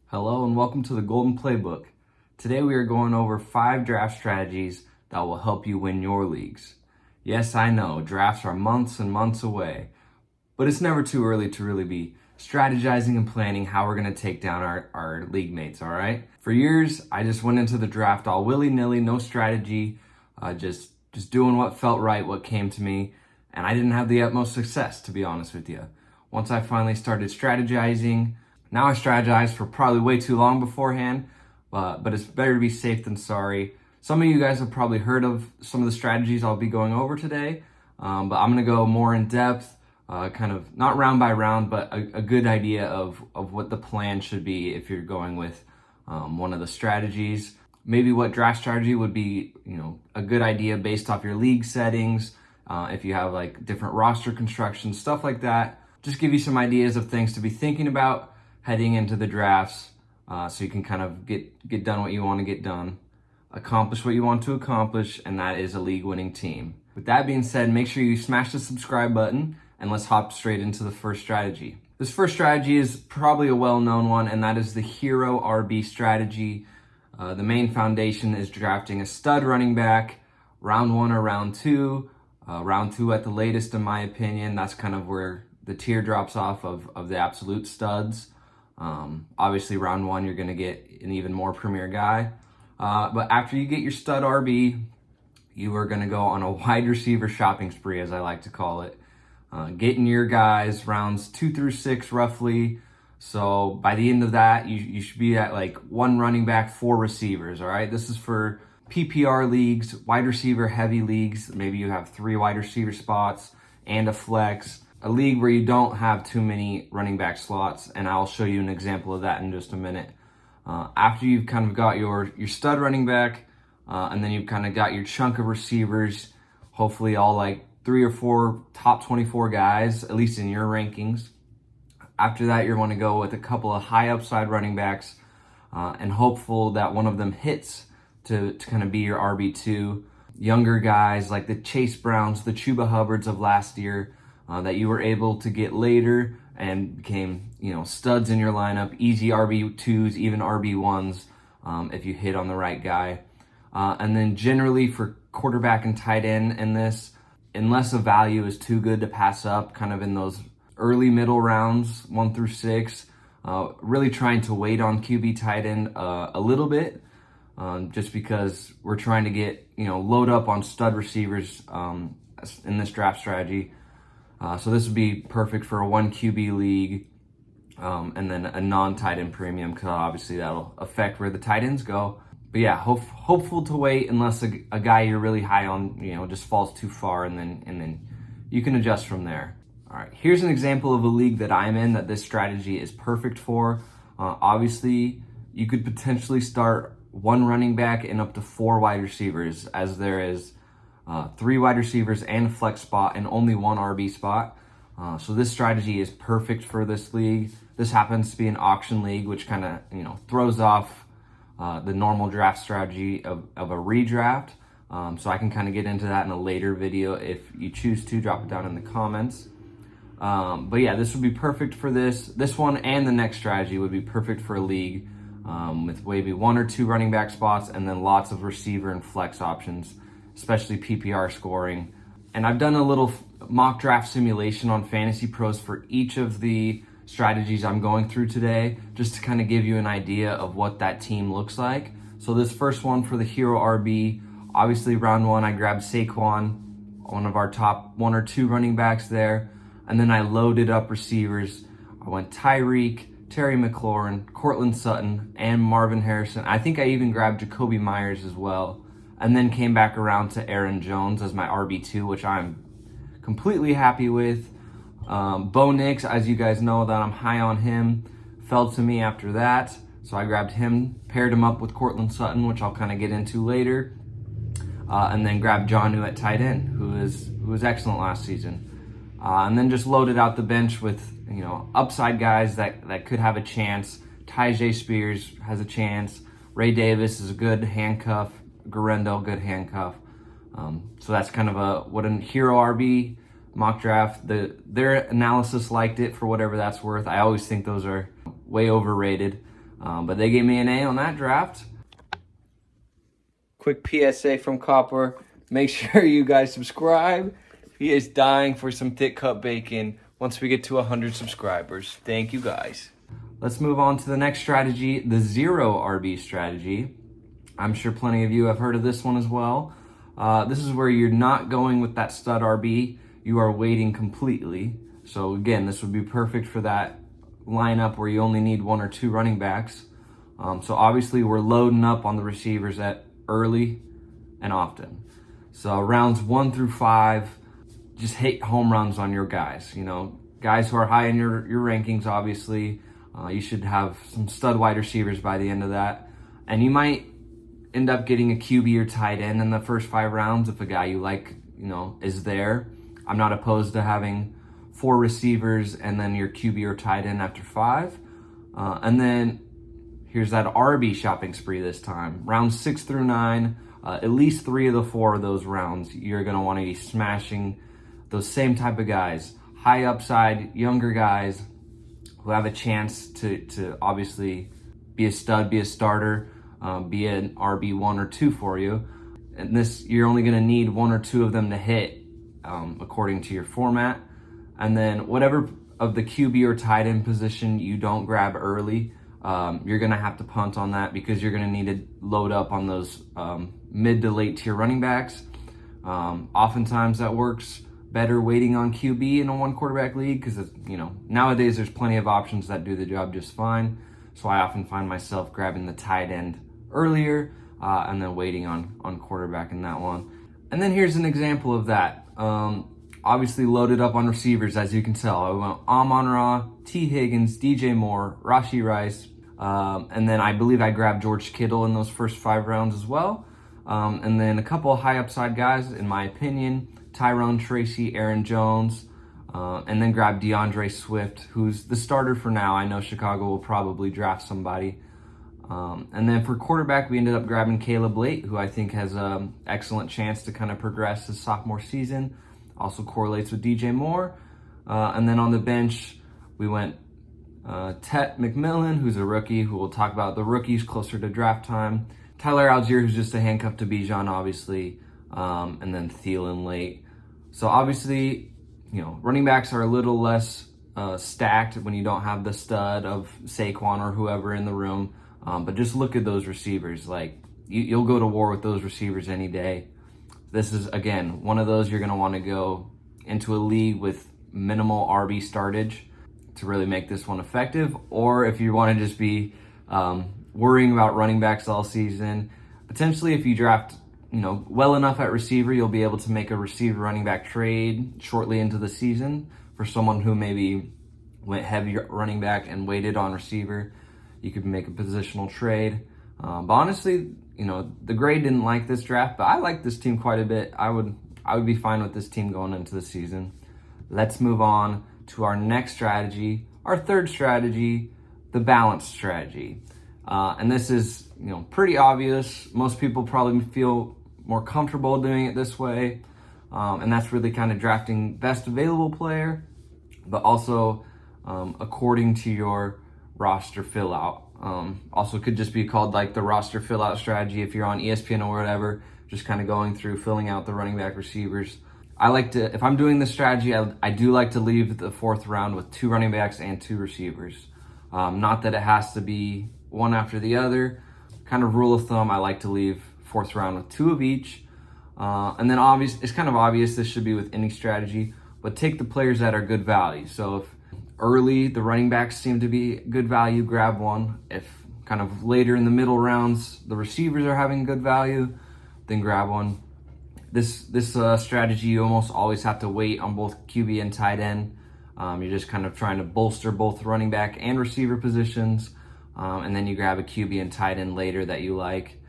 Hello and welcome to the Golden Playbook. Today we are going over 5 draft strategies that will help you win your leagues. Yes, I know, drafts are months and months away, but it's never too early to really be strategizing and planning how we're going to take down our league mates, all right? For years, I just went into the draft all willy-nilly, no strategy, just doing what felt right, what came to me, and I didn't have the utmost success, to be honest with you. Once I finally started strategizing, now I strategized for probably way too long beforehand, but it's better to be safe than sorry. Some of you guys have probably heard of some of the strategies I'll be going over today, but I'm going to go more in depth, kind of not round by round, but a good idea of what the plan should be if you're going with one of the strategies. Maybe what draft strategy would be, a good idea based off your league settings, if you have like different roster construction, stuff like that. Just give you some ideas of things to be thinking about heading into the drafts, so you can kind of get done what you want to get done, accomplish what you want to accomplish, and that is a league-winning team. With that being said, make sure you smash the subscribe button, and let's hop straight into the first strategy. This first strategy is probably a well-known one, and that is the hero RB strategy. The main foundation is drafting a stud running back, round 1 or round 2. Round 2 at the latest, in my opinion. That's kind of where the tier drops off of the absolute studs. Obviously, round 1, you're going to get an even more premier guy. But after you get your stud RB, you are going to go on a wide receiver shopping spree, as I like to call it. Getting your guys rounds 2 through 6 roughly. So by the end of that, you should be at like 1 running back, 4 receivers. All right. This is for PPR leagues, wide receiver heavy leagues. Maybe you have 3 wide receiver spots and a flex. A league where you don't have too many running back slots, and I'll show you an example of that in just a minute. After you've kind of got your stud running back, and then you've kind of got your chunk of receivers, hopefully all like 3 or 4 top 24 guys, at least in your rankings. After that, you want to go with a couple of high upside running backs, and hopeful that one of them hits to kind of be your RB2. Younger guys like the Chase Browns, the Chuba Hubbards of last year, that you were able to get later and became, studs in your lineup, easy RB2s, even RB1s, if you hit on the right guy. And then generally for quarterback and tight end in this, unless a value is too good to pass up, kind of in those early middle rounds, 1 through 6, really trying to wait on QB tight end a little bit, just because we're trying to get, load up on stud receivers in this draft strategy. So this would be perfect for a 1 QB league, and then a non-tight end premium, because obviously that'll affect where the tight ends go. But yeah, hopeful to wait unless a guy you're really high on, just falls too far, and then you can adjust from there. All right, here's an example of a league that I'm in that this strategy is perfect for. Obviously, you could potentially start 1 running back and up to 4 wide receivers, as there is 3 wide receivers and a flex spot and only 1 RB spot. So this strategy is perfect for this league. This happens to be an auction league, which kind of, throws off the normal draft strategy of a redraft. So I can kind of get into that in a later video if you choose to. Drop it down in the comments. But yeah, this would be perfect for this. This one and the next strategy would be perfect for a league with maybe 1 or 2 running back spots and then lots of receiver and flex options, especially PPR scoring. And I've done a little mock draft simulation on Fantasy Pros for each of the strategies I'm going through today, just to kind of give you an idea of what that team looks like. So this first one for the hero RB, obviously round 1, I grabbed Saquon, one of our top 1 or 2 running backs there. And then I loaded up receivers. I went Tyreek, Terry McLaurin, Cortland Sutton, and Marvin Harrison. I think I even grabbed Jacoby Myers as well. And then came back around to Aaron Jones as my RB2, which I'm completely happy with. Bo Nix, as you guys know that I'm high on him, fell to me after that. So I grabbed him, paired him up with Cortland Sutton, which I'll kind of get into later. And then grabbed Jonnu at tight end, who was excellent last season. And then just loaded out the bench with, upside guys that could have a chance. Tyjae Spears has a chance. Ray Davis is a good handcuff. Garendo, good handcuff. So that's kind of what a hero RB mock draft. Their analysis liked it for whatever that's worth. I always think those are way overrated. But they gave me an A on that draft. Quick PSA from Copper. Make sure you guys subscribe. He is dying for some thick cut bacon once we get to 100 subscribers. Thank you guys. Let's move on to the next strategy, the zero RB strategy. I'm sure plenty of you have heard of this one as well. This is where you're not going with that stud RB. You are waiting completely. So again, this would be perfect for that lineup where you only need 1 or 2 running backs. So obviously we're loading up on the receivers at early and often. So rounds 1 through 5, just hit home runs on your guys. You know, guys who are high in your rankings, obviously. You should have some stud wide receivers by the end of that. And you might end up getting a QB or tight end in the first 5 rounds if a guy you like, is there. I'm not opposed to having 4 receivers and then your QB or tight end after 5. And then here's that RB shopping spree this time. Rounds 6 through 9, at least 3 of the 4 of those rounds, you're going to want to be smashing those same type of guys. High upside, younger guys who have a chance to obviously be a stud, be a starter, be an RB1 or 2 for you. And this, you're only going to need 1 or 2 of them to hit according to your format. And then whatever of the QB or tight end position you don't grab early, you're going to have to punt on that because you're going to need to load up on those mid to late tier running backs. Oftentimes that works better waiting on QB in a 1 quarterback league because, nowadays there's plenty of options that do the job just fine. So I often find myself grabbing the tight end earlier and then waiting on quarterback in that one. And then here's an example of that. Obviously loaded up on receivers, as you can tell. I went Amon-Ra, T. Higgins, DJ Moore, Rashee Rice, and then I believe I grabbed George Kittle in those first 5 rounds as well. And then a couple of high upside guys, in my opinion, Tyrone Tracy, Aaron Jones, and then grab DeAndre Swift, who's the starter for now. I know Chicago will probably draft somebody. And then for quarterback, we ended up grabbing Caleb Late, who I think has an excellent chance to kind of progress his sophomore season. Also correlates with DJ Moore. And then on the bench, we went Tet McMillan, who's a rookie, who we'll talk about the rookies closer to draft time. Tyler Algier, who's just a handcuff to Bijan, obviously. And then Thielen late. So obviously, running backs are a little less stacked when you don't have the stud of Saquon or whoever in the room. But just look at those receivers. Like, you'll go to war with those receivers any day. This is, again, one of those you're going to want to go into a league with minimal RB startage to really make this one effective. Or if you want to just be worrying about running backs all season, potentially if you draft well enough at receiver, you'll be able to make a receiver running back trade shortly into the season for someone who maybe went heavy running back and waited on receiver. You could make a positional trade. But honestly, the grade didn't like this draft, but I like this team quite a bit. I would be fine with this team going into the season. Let's move on to our next strategy, our third strategy, the balanced strategy. And this is, pretty obvious. Most people probably feel more comfortable doing it this way. And that's really kind of drafting best available player, but also according to your roster fill out. Also could just be called like the roster fill out strategy if you're on ESPN or whatever, just kind of going through filling out the running back receivers. I like to, if I'm doing this strategy, I do like to leave the 4th round with 2 running backs and 2 receivers. Not that it has to be one after the other. Kind of rule of thumb, I like to leave 4th round with 2 of each. And then it's kind of obvious this should be with any strategy, but take the players that are good value. So if early the running backs seem to be good value, grab one. If kind of later in the middle rounds the receivers are having good value, then grab one. This strategy, you almost always have to wait on both QB and tight end. You're just kind of trying to bolster both running back and receiver positions, and then you grab a QB and tight end later that you like,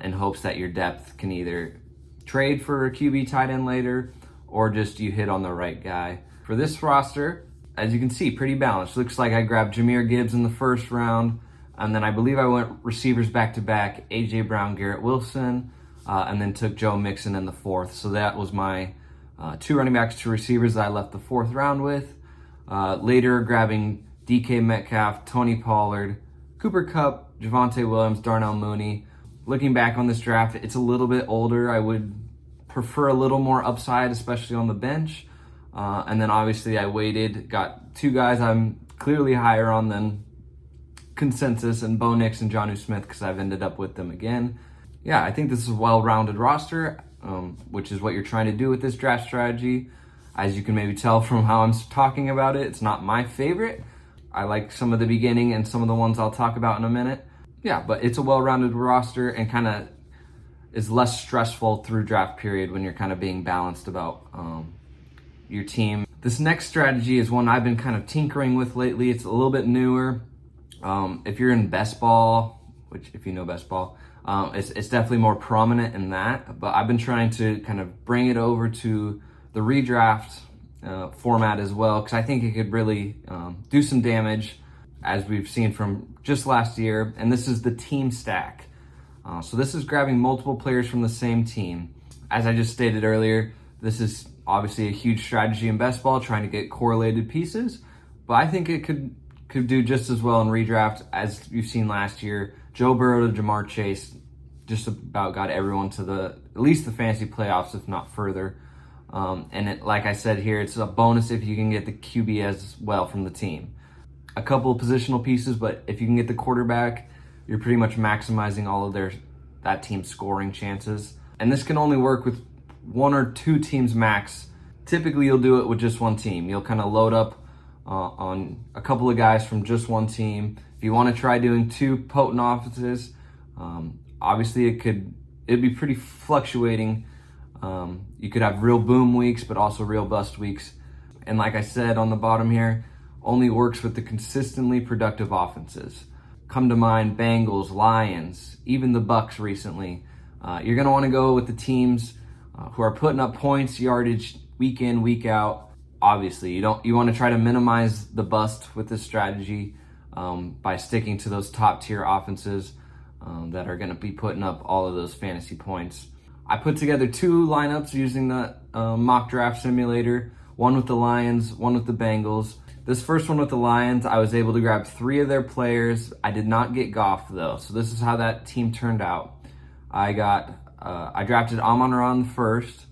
in hopes that your depth can either trade for a QB tight end later or just you hit on the right guy. For this roster, as you can see, pretty balanced. Looks like I grabbed Jahmyr Gibbs in the 1st round, and then I believe I went receivers back-to-back, A.J. Brown, Garrett Wilson, and then took Joe Mixon in the 4th. So that was my 2 running backs, 2 receivers that I left the 4th round with. Later, grabbing DK Metcalf, Tony Pollard, Cooper Kupp, Javonte Williams, Darnell Mooney. Looking back on this draft, it's a little bit older. I would prefer a little more upside, especially on the bench. And then obviously I waited, got two guys I'm clearly higher on than consensus, and Bo Nix and Jonnu Smith, because I've ended up with them again. Yeah, I think this is a well-rounded roster, which is what you're trying to do with this draft strategy. As you can maybe tell from how I'm talking about it, it's not my favorite. I like some of the beginning and some of the ones I'll talk about in a minute. Yeah, but it's a well-rounded roster and kind of is less stressful through draft period when you're kind of being balanced about your team. This next strategy is one I've been kind of tinkering with lately. It's a little bit newer. If you're in best ball, which if you know best ball, it's definitely more prominent in that. But I've been trying to kind of bring it over to the redraft format as well, because I think it could really do some damage, as we've seen from just last year. And this is the team stack. So this is grabbing multiple players from the same team. As I just stated earlier, this is obviously a huge strategy in best ball, trying to get correlated pieces. But I think it could do just as well in redraft as you've seen last year. Joe Burrow to Jamar Chase just about got everyone to at least the fantasy playoffs, if not further. And like I said here, it's a bonus if you can get the QB as well from the team. A couple of positional pieces, but if you can get the quarterback, you're pretty much maximizing all of that team's scoring chances. And this can only work with one or two teams max. Typically, you'll do it with just one team. You'll kind of load up on a couple of guys from just one team. If you want to try doing two potent offenses, obviously it'd be pretty fluctuating. You could have real boom weeks, but also real bust weeks. And like I said on the bottom here, only works with the consistently productive offenses. Come to mind Bengals, Lions, even the Bucks recently. You're going to want to go with the teams who are putting up points, yardage, week in, week out. Obviously, you want to try to minimize the bust with this strategy by sticking to those top tier offenses that are going to be putting up all of those fantasy points. I put together two lineups using the mock draft simulator, one with the Lions, one with the Bengals. This first one with the Lions, I was able to grab 3 of their players. I did not get Goff though, so this is how that team turned out. I drafted Amon-Ra in the first,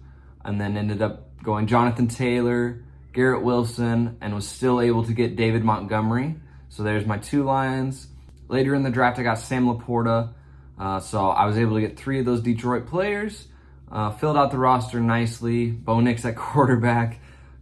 and then ended up going Jonathan Taylor, Garrett Wilson, and was still able to get David Montgomery. So there's my 2 Lions. Later in the draft, I got Sam Laporta. So I was able to get 3 of those Detroit players, filled out the roster nicely. Bo Nix at quarterback,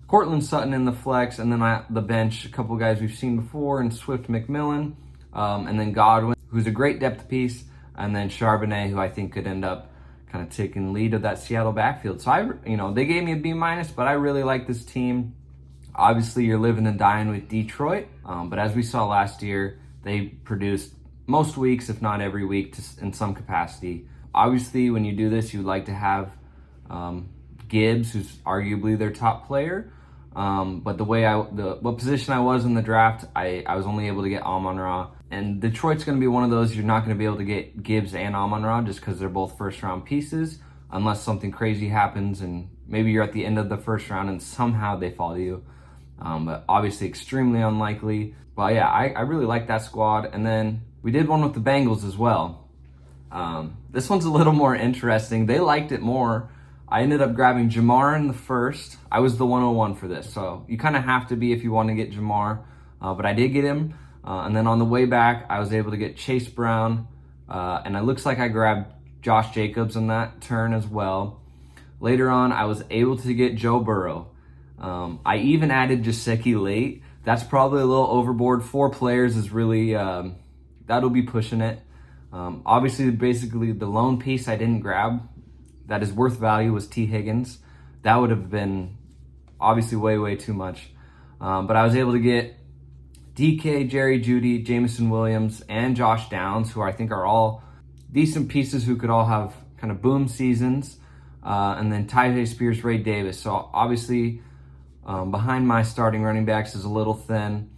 Cortland Sutton in the flex, and then the bench, a couple guys we've seen before, and Swift McMillan, and then Godwin, who's a great depth piece, and then Charbonnet, who I think could end up kind of taking lead of that Seattle backfield. So they gave me a B-, but I really like this team. Obviously, you're living and dying with Detroit, but as we saw last year, they produced most weeks, if not every week, in some capacity. Obviously, when you do this, you like to have Gibbs, who's arguably their top player. But what position I was in the draft, I was only able to get Amon-Ra. And Detroit's going to be one of those you're not going to be able to get Gibbs and Amon-Ra just because they're both first-round pieces, unless something crazy happens and maybe you're at the end of the first round and somehow they fall to you. But obviously extremely unlikely. But yeah, I really like that squad. And then we did one with the Bengals as well. This one's a little more interesting. They liked it more. I ended up grabbing Jamar in the first. I was the 101 for this, so you kind of have to be if you want to get Jamar. But I did get him. And then on the way back, I was able to get Chase Brown. And it looks like I grabbed Josh Jacobs in that turn as well. Later on, I was able to get Joe Burrow. I even added Gesicki late. That's probably a little overboard. 4 players is really, that'll be pushing it. Obviously, basically the lone piece I didn't grab that is worth value was T. Higgins. That would have been obviously way, way too much. But I was able to get DK, Jerry Jeudy, Jameson Williams, and Josh Downs, who I think are all decent pieces who could all have kind of boom seasons. And then Tyjae Spears, Ray Davis. So obviously, behind my starting running backs is a little thin.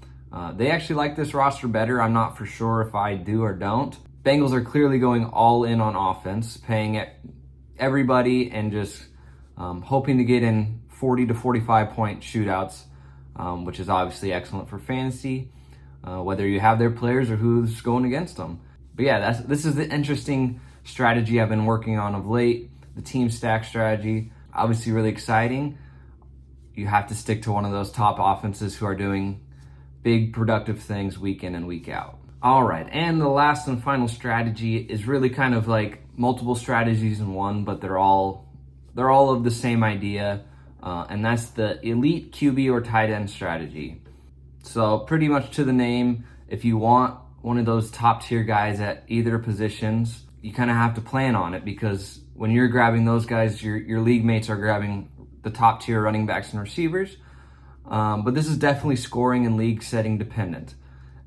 They actually like this roster better. I'm not for sure if I do or don't. Bengals are clearly going all in on offense, paying everybody and just hoping to get in 40 to 45 point shootouts, which is obviously excellent for fantasy. whether you have their players or who's going against them. But yeah, this is the interesting strategy I've been working on of late, the team stack strategy. Obviously really exciting. You have to stick to one of those top offenses who are doing big productive things week in and week out. All right, and the last and final strategy is really kind of like multiple strategies in one, but they're all of the same idea, and that's the elite QB or tight end strategy. So pretty much to the name, if you want one of those top tier guys at either positions, you kind of have to plan on it, because when you're grabbing those guys, your league mates are grabbing the top tier running backs and receivers. But this is definitely scoring and league setting dependent.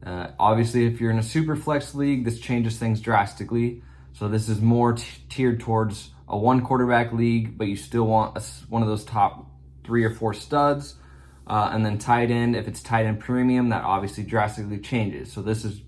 Obviously, if you're in a super flex league, this changes things drastically. So this is more tiered towards a one quarterback league, but you still want one of those top 3 or 4 studs. And then tight end, if it's tight end premium, that obviously drastically changes. So this is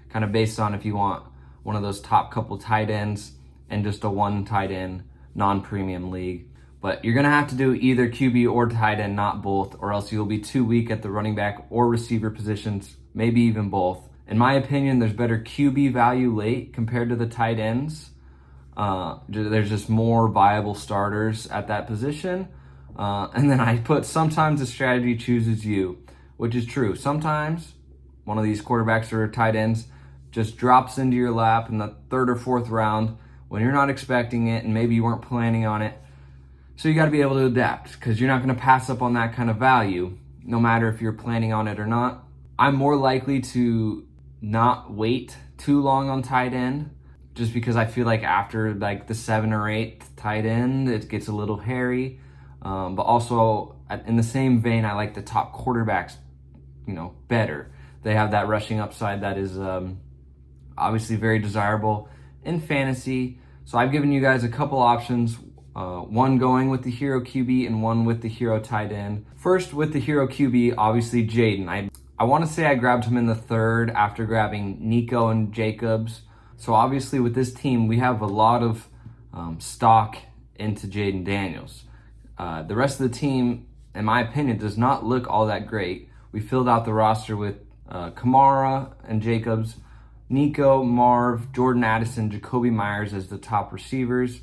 kind of based on if you want one of those top couple tight ends and just a one tight end non-premium league. But you're going to have to do either QB or tight end, not both, or else you'll be too weak at the running back or receiver positions, maybe even both. In my opinion, there's better QB value late compared to the tight ends. There's just more viable starters at that position. And then I put sometimes the strategy chooses you, which is true. Sometimes one of these quarterbacks or tight ends just drops into your lap in the 3rd or 4th round when you're not expecting it and maybe you weren't planning on it. So you got to be able to adapt, because you're not going to pass up on that kind of value, no matter if you're planning on it or not. I'm more likely to not wait too long on tight end, just because I feel like after like the 7th or 8th tight end, it gets a little hairy. But also in the same vein, I like the top quarterbacks, better. They have that rushing upside that is obviously very desirable in fantasy. So I've given you guys a couple options, one going with the hero QB and one with the hero tight end. First, with the hero QB, obviously Jaden. I want to say I grabbed him in the 3rd after grabbing Nico and Jacobs. So obviously with this team, we have a lot of stock into Jaden Daniels. The rest of the team, in my opinion, does not look all that great. We filled out the roster with Kamara and Jacobs, Nico, Marv, Jordan Addison, Jacoby Myers as the top receivers.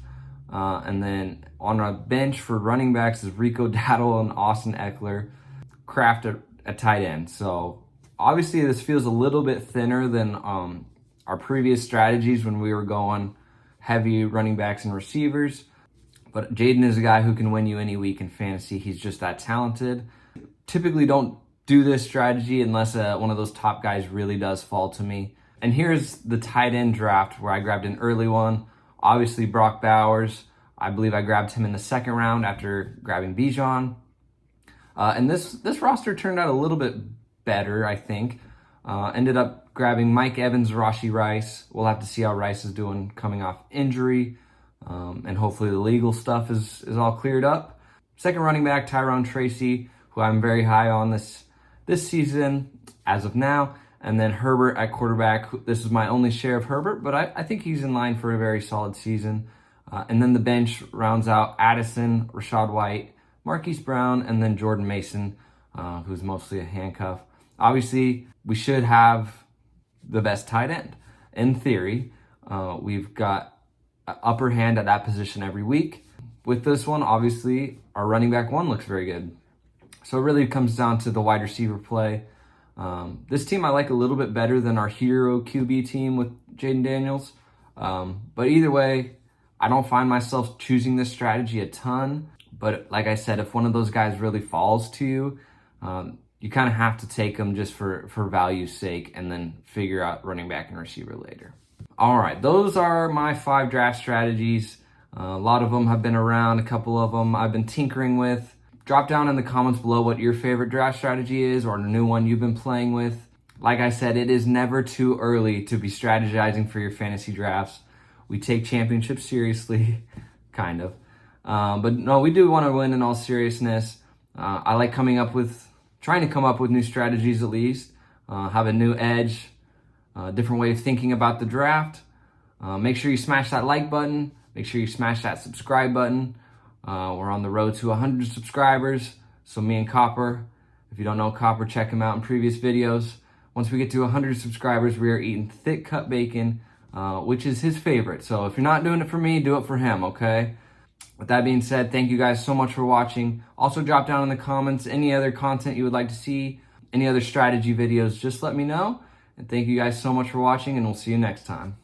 And then on our bench for running backs is Rico Dowdle and Austin Eckler, Kraft at tight end. So obviously this feels a little bit thinner than our previous strategies when we were going heavy running backs and receivers. But Jaden is a guy who can win you any week in fantasy. He's just that talented. Typically don't do this strategy unless one of those top guys really does fall to me. And here's the tight end draft where I grabbed an early one. Obviously Brock Bowers. I believe I grabbed him in the 2nd round after grabbing Bijan. And this roster turned out a little bit better, I think. Ended up grabbing Mike Evans, Rashee Rice. We'll have to see how Rice is doing coming off injury. And hopefully the legal stuff is all cleared up. 2nd running back, Tyrone Tracy, who I'm very high on this season as of now. And then Herbert at quarterback. This is my only share of Herbert, but I think he's in line for a very solid season. And then the bench rounds out Addison, Rachaad White, Marquise Brown, and then Jordan Mason, who's mostly a handcuff. Obviously, we should have the best tight end. In theory, we've got an upper hand at that position every week. With this one, obviously, our running back 1 looks very good. So it really comes down to the wide receiver play. This team I like a little bit better than our hero QB team with Jaden Daniels. But either way, I don't find myself choosing this strategy a ton. But like I said, if one of those guys really falls to you, you kind of have to take them just for value's sake and then figure out running back and receiver later. All right, those are my 5 draft strategies. A lot of them have been around. A couple of them I've been tinkering with. Drop down in the comments below what your favorite draft strategy is or a new one you've been playing with. Like I said, it is never too early to be strategizing for your fantasy drafts. We take championships seriously, kind of. But no, we do want to win in all seriousness. I like trying to come up with new strategies at least, have a new edge, different way of thinking about the draft. Make sure you smash that like button. Make sure you smash that subscribe button. We're on the road to 100 subscribers. So me and Copper, if you don't know Copper, check him out in previous videos. Once we get to 100 subscribers, we are eating thick cut bacon, which is his favorite. So if you're not doing it for me, do it for him, okay? With that being said, thank you guys so much for watching. Also drop down in the comments any other content you would like to see, any other strategy videos, just let me know. And thank you guys so much for watching, and we'll see you next time.